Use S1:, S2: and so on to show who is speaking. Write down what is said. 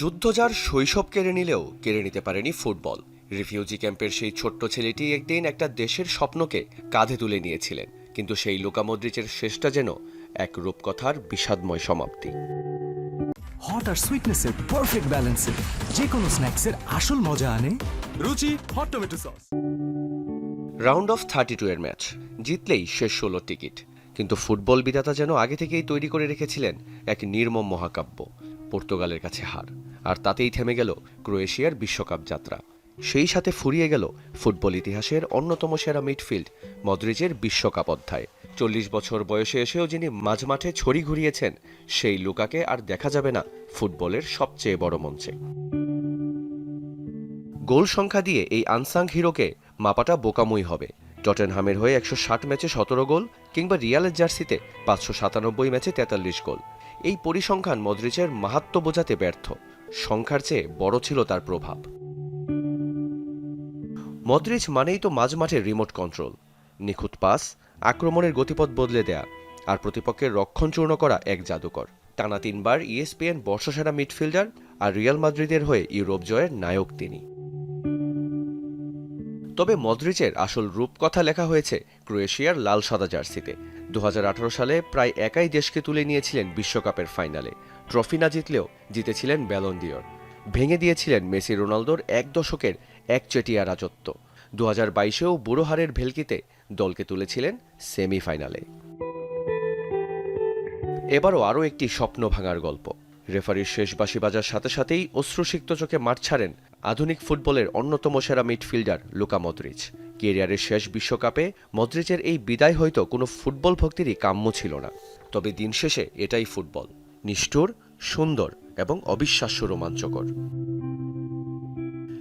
S1: যুদ্ধ যার শৈশব কেড়ে নিলেও কেড়ে নিতে পারেনি ফুটবল। রিফিউজি ক্যাম্পের সেই ছোট্ট ছেলেটি একদিন একটা দেশের স্বপ্নকে কাঁধে তুলে নিয়েছিলেন, কিন্তু সেই লুকা মদ্রিচের শেষটা যেন এক রূপকথার বিষাদময় সমাপ্তি।
S2: হট আর সুইটনেসের পারফেক্ট ব্যালেন্সে যে কোনো স্ন্যাক্সের আসল মজা আনে রুচি hot tomato sauce.
S1: Round of 32 এর ম্যাচ জিতলেই শেষ 16 টিকিট, কিন্তু ফুটবল বিধাতা যেন আগে থেকেই তৈরি করে রেখেছিলেন এক নির্মম মহাকাব্য। পর্তুগালের কাছে হার, আর তাতেই থেমে গেল ক্রোয়েশিয়ার বিশ্বকাপ যাত্রা। সেই সাথে ফুরিয়ে গেল ফুটবল ইতিহাসের অন্যতম সেরা মিডফিল্ড মদ্রিচের বিশ্বকাপ অধ্যায়। 40 বছর বয়সে এসেও যিনি মাঝমাঠে ছড়ি ঘুরিয়েছেন, সেই লুকাকে আর দেখা যাবে না ফুটবলের সবচেয়ে বড় মঞ্চে। গোল সংখ্যা দিয়ে এই আনসাং হিরোকে মাপাটা বোকামুই হবে। টটেনহামের হয়ে 160 ম্যাচে 17 গোল, কিংবা রিয়ালের জার্সিতে 597 ম্যাচে 43 গোল। এই পরিসংখ্যান মদ্রিচের মাহাত্ম্য বোঝাতে ব্যর্থ, সংখ্যার চেয়ে বড় ছিল তার প্রভাব। মদ্রিচ মানেই তো মাঝমাঠে রিমোট কন্ট্রোল, নিখুঁত পাস, আক্রমণের গতিপথ বদলে দেয়া, আর প্রতিপক্ষের রক্ষণচূর্ণ করা এক জাদুকর। টানা 3 বার ESPN বর্ষসেরা মিডফিল্ডার, আর রিয়াল মাদ্রিদের হয়ে ইউরোপ জয়ের নায়ক তিনি। তবে মদ্রিচের আসল রূপকথা লেখা হয়েছে ক্রোয়েশিয়ার লাল সাদা জার্সিতে। 2018 সালে প্রায় একাই দেশকে তুলে নিয়েছিলেন বিশ্বকাপের ফাইনালে। ট্রফি না জিতলেও জিতেছিলেন ব্যালন ডিওর, ভেঙে দিয়েছিলেন মেসি রোনালদোর এক দশকের একচেটিয়া রাজত্ব। 2022-এও বুড়ো হারের ভেলকিতে দলকে তুলেছিলেন সেমিফাইনালে। এবারও আরও একটি স্বপ্ন ভাঙার গল্প। রেফারির শেষ বাঁশি বাজার সাথে সাথেই অশ্রুসিক্ত চোখে মাঠ ছাড়েন আধুনিক ফুটবলের অন্যতম সেরা মিডফিল্ডার লুকা মদ্রিচ। কেরিয়ারের শেষ বিশ্বকাপে মদ্রিচের এই বিদায় হয়তো কোনো ফুটবল ভক্তেরই কাম্য ছিল না, তবে দিন শেষে এটাই ফুটবল, নিষ্ঠুর, সুন্দর এবং অবিশ্বাস্য রোমাঞ্চকর।